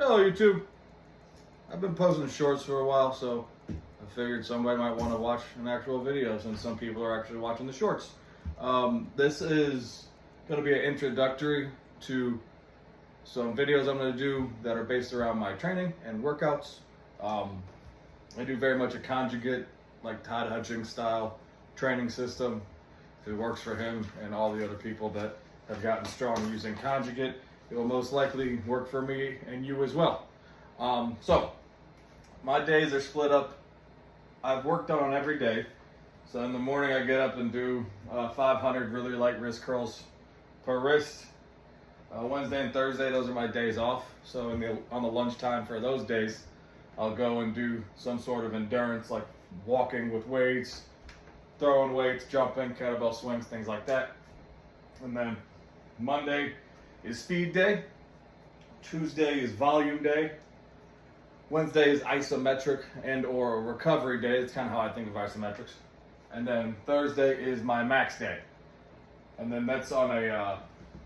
Hello YouTube. I've been posting shorts for a while, so I figured somebody might want to watch an actual video since some people are actually watching the shorts. This is going to be an introductory to some videos I'm going to do that are based around my training and workouts. I do very much a conjugate, like Todd Hutchings style training system. If it works for him and all the other people that have gotten strong using conjugate, it will most likely work for me and you as well. So my days are split up. I've worked on every day. So in the morning I get up and do 500 really light wrist curls per wrist. Wednesday and Thursday, those are my days off. So on the lunchtime for those days, I'll go and do some sort of endurance, like walking with weights, throwing weights, jumping, kettlebell swings, things like that. And then Monday is speed day. Tuesday is volume day. Wednesday is isometric and or recovery day. It's kind of how I think of isometrics. And then Thursday is my max day. And then that's on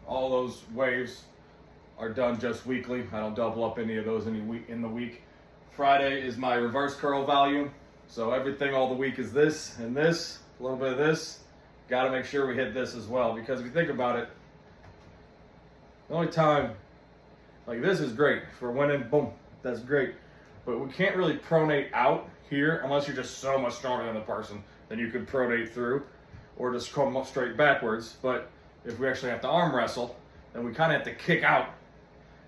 all those waves are done just weekly. I don't double up any of those in the week. Friday is my reverse curl volume. So everything all the week is this and this, a little bit of this. Got to make sure we hit this as well, because if you think about it, the only time, like this is great for winning, boom, that's great. But we can't really pronate out here unless you're just so much stronger than the person. Then you could pronate through or just come straight backwards. But if we actually have to arm wrestle, then we kind of have to kick out.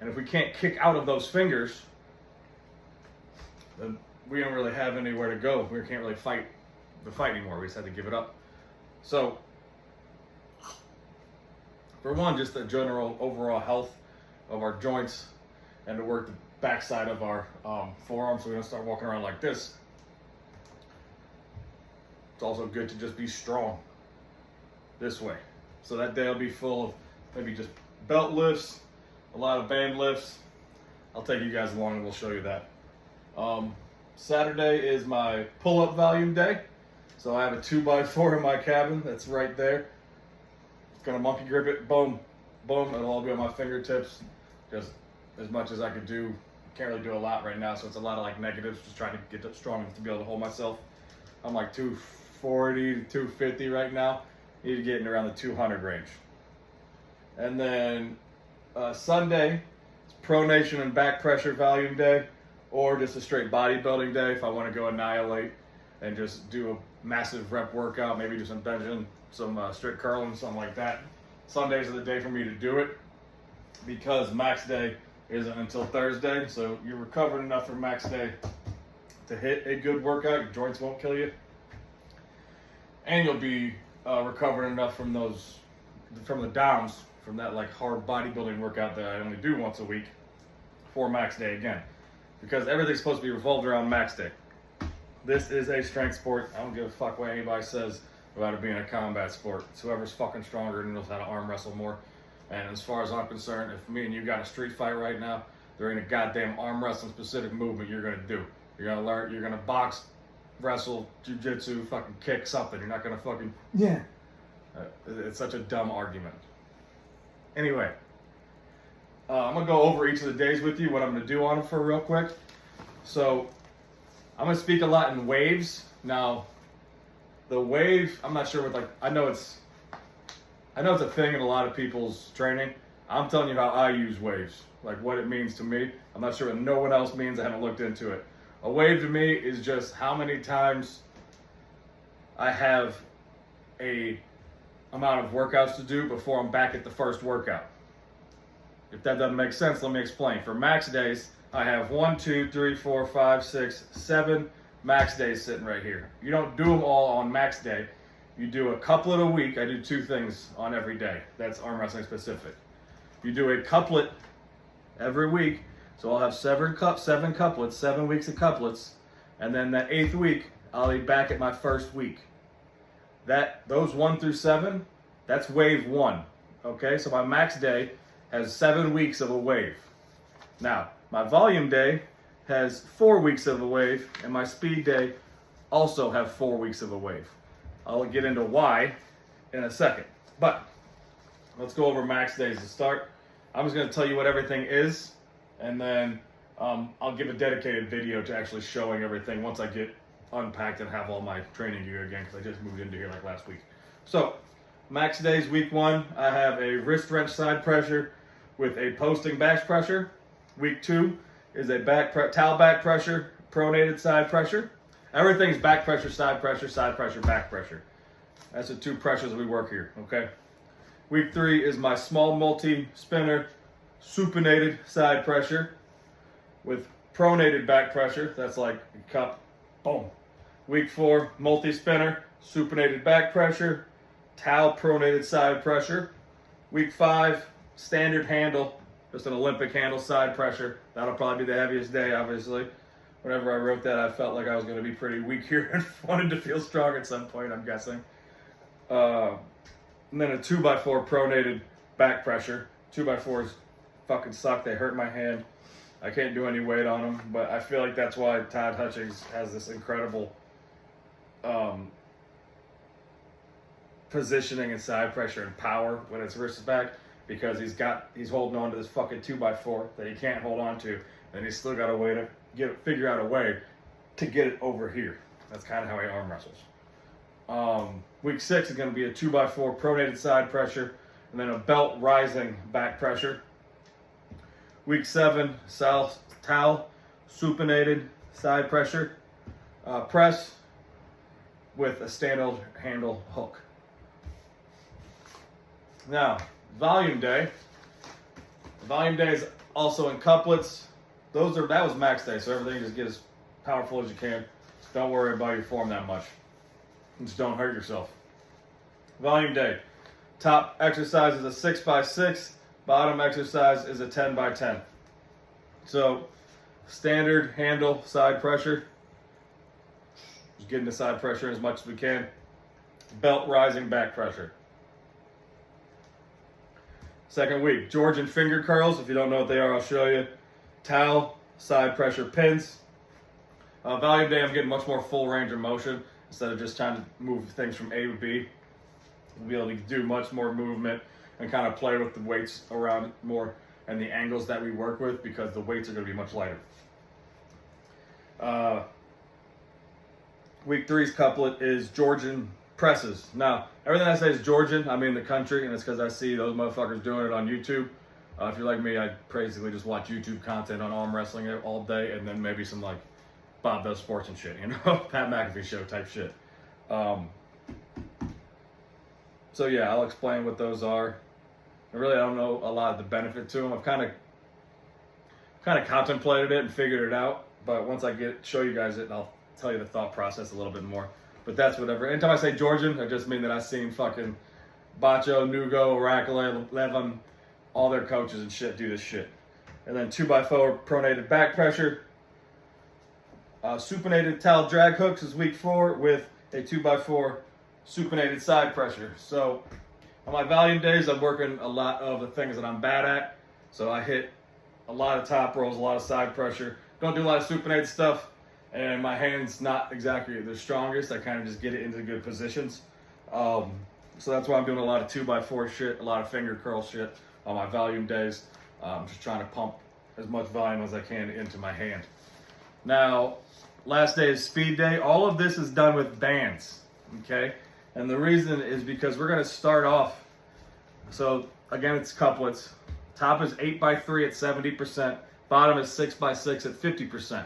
And if we can't kick out of those fingers, then we don't really have anywhere to go. We can't really fight the fight anymore. We just have to give it up. So, for one, just the general overall health of our joints and to work the backside of our forearms so we don't start walking around like this. It's also good to just be strong this way. So that day will be full of maybe just belt lifts, a lot of band lifts. I'll take you guys along and we'll show you that. Saturday is my pull-up volume day. So I have a 2x4 in my cabin that's right there. Gonna monkey grip it, boom, boom. It'll all be on my fingertips, just as much as I could do. Can't really do a lot right now, so it's a lot of like negatives, just trying to get strong enough to be able to hold myself. I'm like 240 to 250 right now. Need to get in around the 200 range. And then Sunday is pronation and back pressure volume day, or just a straight bodybuilding day if I want to go annihilate and just do a massive rep workout, maybe do some benching, some strict curling, something like that. Sundays are the day for me to do it because max day isn't until Thursday, so you're recovered enough for max day to hit a good workout. Your joints won't kill you, and you'll be recovered enough from the downs from that like hard bodybuilding workout that I only do once a week for max day again, because everything's supposed to be revolved around max day. This is a strength sport. I don't give a fuck what anybody says about it being a combat sport. It's whoever's fucking stronger and knows how to arm wrestle more. And as far as I'm concerned, if me and you got a street fight right now, there ain't a goddamn arm wrestling specific movement you're gonna do. You're gonna learn, you're gonna box, wrestle, jiu-jitsu, fucking kick something. You're not gonna fucking, yeah. It's such a dumb argument. Anyway, I'm gonna go over each of the days with you, what I'm gonna do on them for real quick. So, I'm gonna speak a lot in waves. Now, the wave, I'm not sure what, like, I know it's a thing in a lot of people's training. I'm telling you how I use waves, like what it means to me. I'm not sure what no one else means. I haven't looked into it. A wave to me is just how many times I have a amount of workouts to do before I'm back at the first workout. If that doesn't make sense, let me explain. For max days, I have 1, 2, 3, 4, 5, 6, 7 max days sitting right here. You don't do them all on max day. You do a couplet a week. I do 2 things on every day. That's arm wrestling specific. You do a couplet every week. So I'll have 7 couplets, 7 weeks of couplets. And then that 8th week, I'll be back at my first week. Those 1 through 7, that's wave 1. Okay, so my max day has 7 weeks of a wave. Now, my volume day has 4 weeks of a wave, and my speed day also have 4 weeks of a wave. I'll get into why in a second. But let's go over max days to start. I'm just going to tell you what everything is, and then I'll give a dedicated video to actually showing everything once I get unpacked and have all my training gear again, because I just moved into here like last week. So, max days, week 1, I have a wrist wrench side pressure with a posting back pressure. Week 2 is a towel back pressure, pronated side pressure. Everything's back pressure, side pressure, back pressure. That's the 2 pressures we work here, okay? Week 3 is my small multi-spinner supinated side pressure with pronated back pressure. That's like a cup, boom. Week 4, multi-spinner, supinated back pressure, towel pronated side pressure. Week 5, standard handle, just an Olympic handle side pressure. That'll probably be the heaviest day, obviously. Whenever I wrote that, I felt like I was going to be pretty weak here and wanted to feel strong at some point, I'm guessing. And then a 2x4 pronated back pressure. 2x4s fucking suck. They hurt my hand. I can't do any weight on them, but I feel like that's why Todd Hutchings has this incredible positioning and side pressure and power when his wrist is back, because he's holding on to this fucking 2x4 that he can't hold on to, and he's still got a way to figure out a way to get it over here. That's kind of how he arm wrestles. Week 6 is going to be a 2x4 pronated side pressure, and then a belt rising back pressure. Week 7, towel supinated side pressure, press with a standard handle hook. Now, volume day. Volume day is also in couplets. That was max day, so everything just get as powerful as you can. Don't worry about your form that much. Just don't hurt yourself. Volume day. Top exercise is a 6x6. Bottom exercise is a 10x10. So, standard handle side pressure. Just getting the side pressure as much as we can. Belt rising back pressure. Second week, Georgian finger curls. If you don't know what they are, I'll show you. Towel, side pressure pins. Volume day, I'm getting much more full range of motion instead of just trying to move things from A to B. We'll be able to do much more movement and kind of play with the weights around more and the angles that we work with, because the weights are going to be much lighter. Week 3's couplet is Georgian presses. Now, everything I say is Georgian. I mean the country, and it's because I see those motherfuckers doing it on YouTube. If you're like me, I basically just watch YouTube content on arm wrestling all day, and then maybe some like Bob Does Sports and shit, you know, Pat McAfee show type shit. So yeah, I'll explain what those are. I really don't know a lot of the benefit to them. I've kind of contemplated it and figured it out, but once I show you guys it, I'll tell you the thought process a little bit more. But that's whatever. Anytime I say Georgian, I just mean that I've seen fucking Bacho, Nugo, Oracle, Levin, all their coaches and shit do this shit. And then 2x4 pronated back pressure. Supinated towel drag hooks is week 4 with a 2x4 supinated side pressure. So on my volume days, I'm working a lot of the things that I'm bad at. So I hit a lot of top rolls, a lot of side pressure. Don't do a lot of supinated stuff. And my hand's not exactly the strongest. I kind of just get it into good positions. So that's why I'm doing a lot of 2x4 shit, a lot of finger curl shit on my volume days. I'm just trying to pump as much volume as I can into my hand. Now, last day is speed day. All of this is done with bands, okay? And the reason is because we're going to start off. So, again, it's couplets. Top is 8x3 at 70%. Bottom is 6x6 at 50%.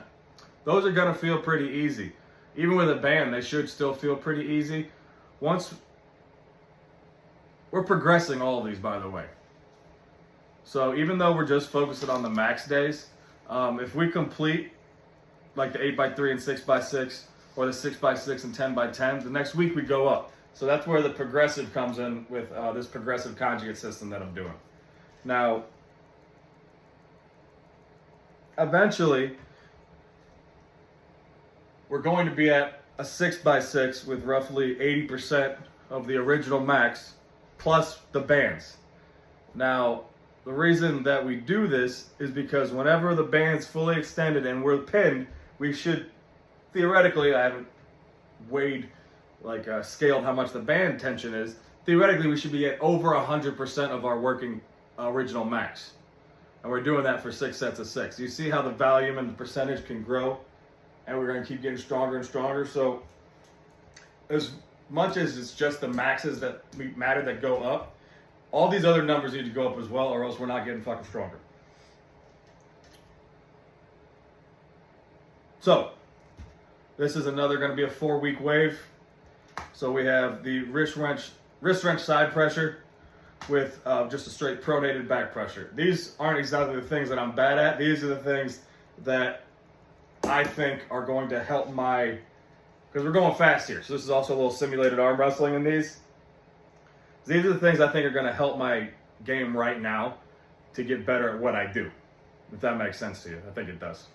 Those are going to feel pretty easy. Even with a band, they should still feel pretty easy. Once we're progressing all of these, by the way. So even though we're just focusing on the max days, if we complete like the 8x3 and 6x6, or the 6x6 and 10x10, the next week we go up. So that's where the progressive comes in with this progressive conjugate system that I'm doing. Now, eventually, we're going to be at a 6x6 with roughly 80% of the original max plus the bands. Now, the reason that we do this is because whenever the band's fully extended and we're pinned, we should, theoretically, I haven't weighed, scaled how much the band tension is. Theoretically, we should be at over 100% of our working original max. And we're doing that for 6 sets of 6. You see how the volume and the percentage can grow, and we're going to keep getting stronger and stronger. So as much as it's just the maxes that matter that go up, all these other numbers need to go up as well, or else we're not getting fucking stronger. So this is another going to be a 4-week wave. So we have the wrist wrench side pressure with just a straight pronated back pressure. These aren't exactly the things that I'm bad at. These are the things that I think are going to help my, because we're going fast here. So this is also a little simulated arm wrestling in these. These are the things I think are going to help my game right now to get better at what I do. If that makes sense to you. I think it does.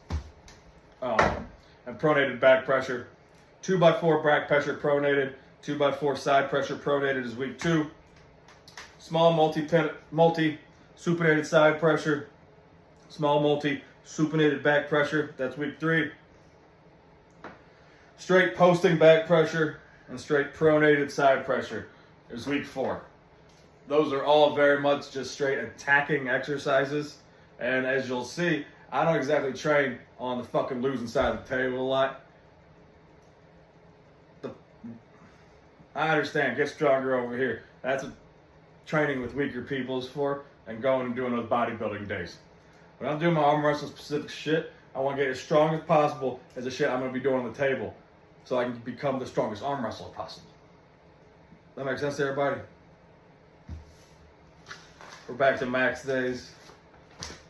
And pronated back pressure. 2x4 back pressure pronated. 2x4 side pressure pronated is week 2. Small multi-supinated side pressure. Small multi-supinated back pressure. That's week 3. Straight posting back pressure and straight pronated side pressure is week 4. Those are all very much just straight attacking exercises. And as you'll see, I don't exactly train on the fucking losing side of the table a lot. I understand, get stronger over here. That's what training with weaker people is for, and going and doing those bodybuilding days. When I'm doing my arm wrestling specific shit, I want to get as strong as possible as the shit I'm going to be doing on the table, so I can become the strongest arm wrestler possible. That makes sense to everybody? We're back to max days.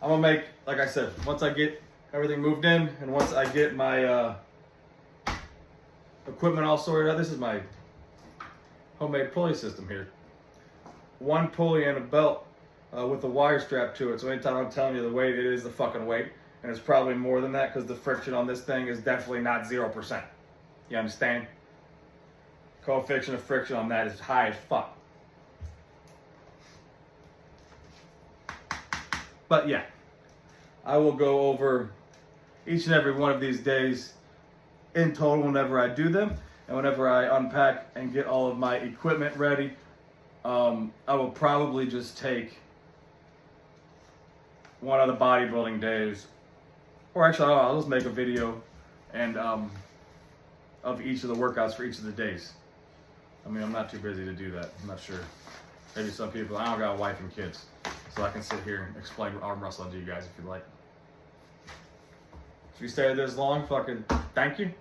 I'm going to make, like I said, once I get everything moved in, and once I get my equipment all sorted out, this is my homemade pulley system here. 1 pulley and a belt with a wire strap to it. So anytime I'm telling you the weight, it is the fucking weight. And it's probably more than that because the friction on this thing is definitely not 0%. You understand? Coefficient of friction on that is high as fuck. But yeah, I will go over each and every one of these days in total whenever I do them. And whenever I unpack and get all of my equipment ready, I will probably just take one of the bodybuilding days, or actually I'll just make a video and of each of the workouts for each of the days. I mean, I'm not too busy to do that. I'm not sure. Maybe some people, I don't got a wife and kids, so I can sit here and explain arm wrestling to you guys if you like. If you stayed this long, fucking thank you.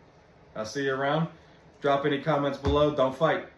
I'll see you around. Drop any comments below. Don't fight.